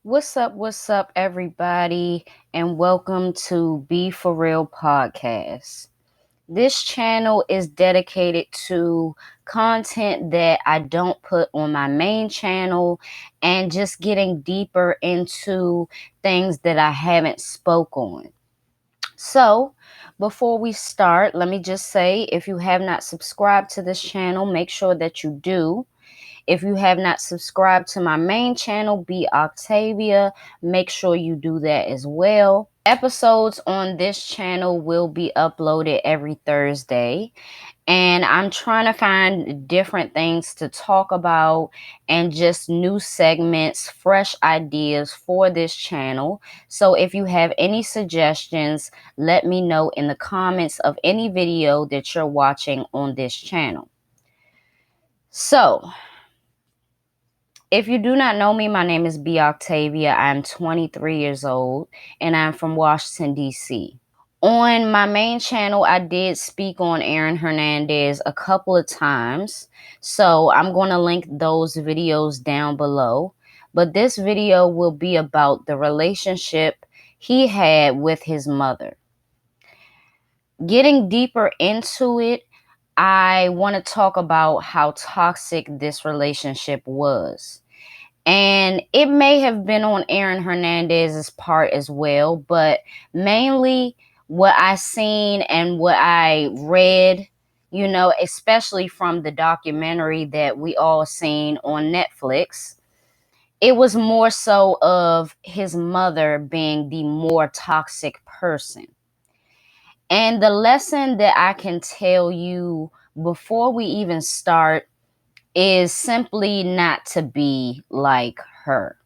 What's up, everybody, and welcome to Be For Real podcast. This channel is dedicated to content that I don't put on my main channel and just getting deeper into things that I haven't spoke on. So, before we start, let me just say if you have not subscribed to this channel, make sure that you do. If you have not subscribed to my main channel, Be Octavia, make sure you do that as well. Episodes on this channel will be uploaded every Thursday, and I'm trying to find different things to talk about and just new segments, fresh ideas for this channel. So if you have any suggestions, let me know in the comments of any video that you're watching on this channel. So, if you do not know me, my name is B. Octavia. I'm 23 years old and I'm from Washington, D.C. On my main channel, I did speak on Aaron Hernandez a couple of times. So I'm going to link those videos down below. But this video will be about the relationship he had with his mother. Getting deeper into it, I want to talk about how toxic this relationship was. And it may have been on Aaron Hernandez's part as well, but mainly what I seen and what I read, especially from the documentary that we all seen on Netflix, it was more so of his mother being the more toxic person. And the lesson that I can tell you before we even start is simply not to be like her.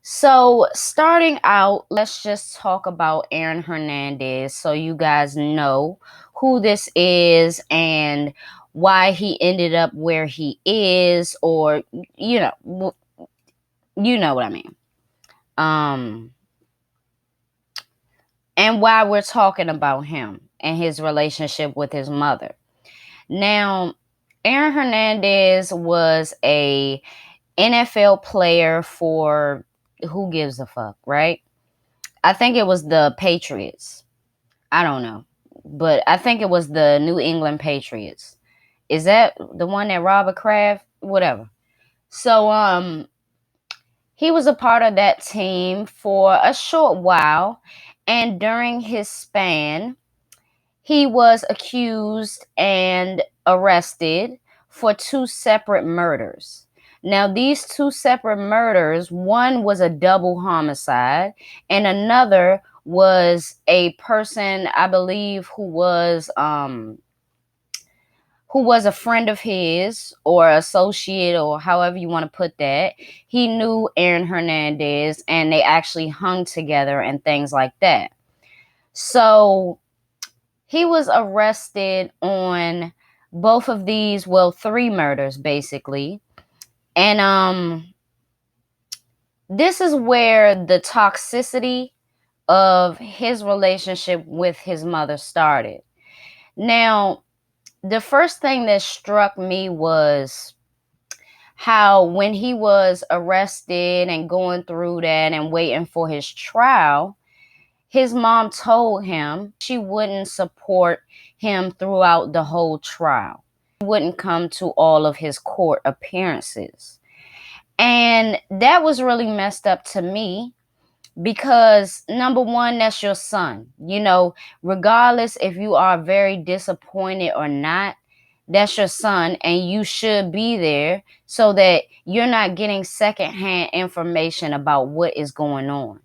So, starting out, let's just talk about Aaron Hernandez so you guys know who this is and why he ended up where he is, or you know what I mean. And why we're talking about him and his relationship with his mother. Now, Aaron Hernandez was a NFL player for who gives a fuck, right? I think it was the Patriots. I don't know. But I think it was the New England Patriots. Is that the one that Robert Kraft? Whatever. So he was a part of that team for a short while, and during his span, he was accused and arrested for two separate murders. Now, these two separate murders, one was a double homicide, and another was a person, I believe, who was a friend of his or associate or however you want to put that. He knew Aaron Hernandez and they actually hung together and things like that. So he was arrested on both of these, well, three murders basically. And this is where the toxicity of his relationship with his mother started. Now, the first thing that struck me was how when he was arrested and going through that and waiting for his trial, his mom told him she wouldn't support him throughout the whole trial. She wouldn't come to all of his court appearances. And that was really messed up to me because, number one, that's your son. Regardless if you are very disappointed or not, that's your son and you should be there so that you're not getting secondhand information about what is going on.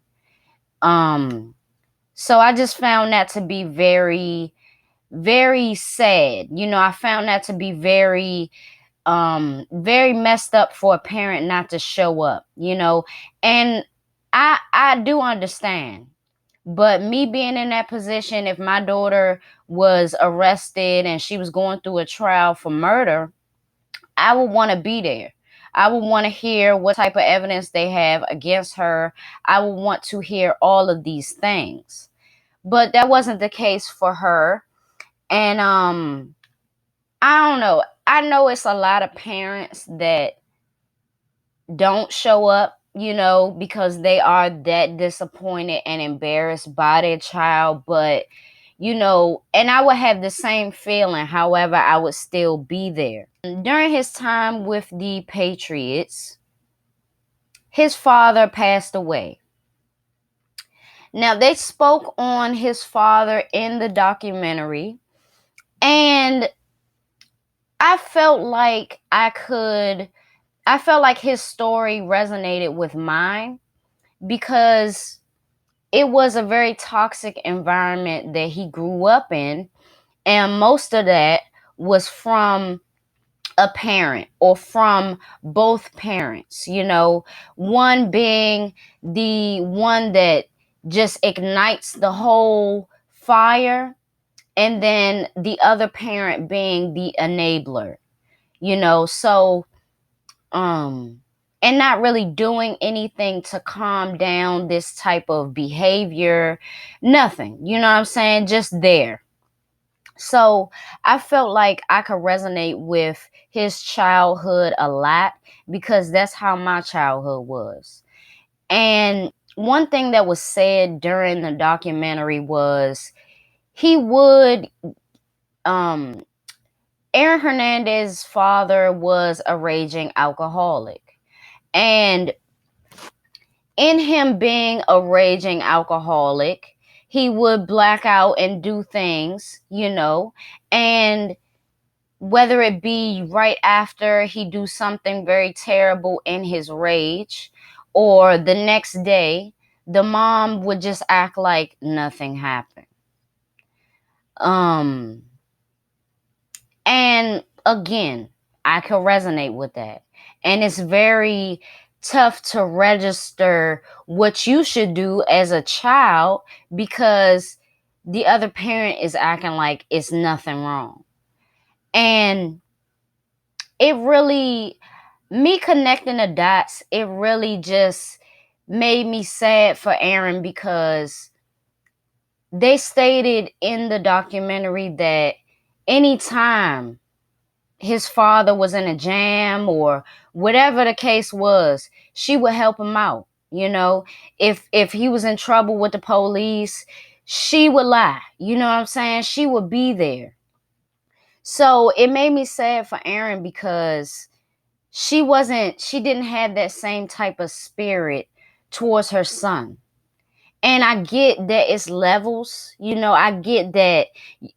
So I just found that to be very, very sad. I found that to be very, very messed up for a parent not to show up, and I do understand. But me being in that position, if my daughter was arrested and she was going through a trial for murder, I would want to be there. I would want to hear what type of evidence they have against her. I would want to hear all of these things. But that wasn't the case for her. And I don't know. I know it's a lot of parents that don't show up because they are that disappointed and embarrassed by their child. But, and I would have the same feeling. However, I would still be there. During his time with the Patriots, his father passed away. Now, they spoke on his father in the documentary, and I felt like his story resonated with mine, because it was a very toxic environment that he grew up in. And most of that was from a parent or from both parents, one being the one that just ignites the whole fire, and then the other parent being the enabler, so and not really doing anything to calm down this type of behavior. Nothing, you know what I'm saying? Just there. So I felt like I could resonate with his childhood a lot, because that's how my childhood was. And one thing that was said during the documentary was he would Aaron Hernandez's father was a raging alcoholic. And in him being a raging alcoholic, he would black out and do things, and whether it be right after he do something very terrible in his rage, or the next day, the mom would just act like nothing happened. And again, I can resonate with that. And it's very tough to register what you should do as a child, because the other parent is acting like it's nothing wrong. And it really, me connecting the dots, it really just made me sad for Aaron, because they stated in the documentary that anytime his father was in a jam or whatever the case was, she would help him out. If he was in trouble with the police, she would lie. You know what I'm saying? She would be there. So it made me sad for Aaron, because she didn't have that same type of spirit towards her son. And I get that it's levels. I get that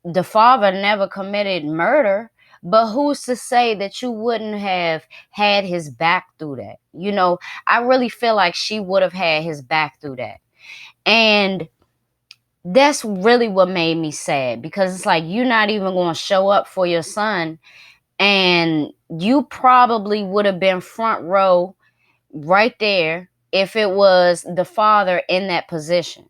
the father never committed murder, but who's to say that you wouldn't have had his back through that? I really feel like she would have had his back through that. And that's really what made me sad, because it's like, you're not even going to show up for your son, and you probably would have been front row right there if it was the father in that position.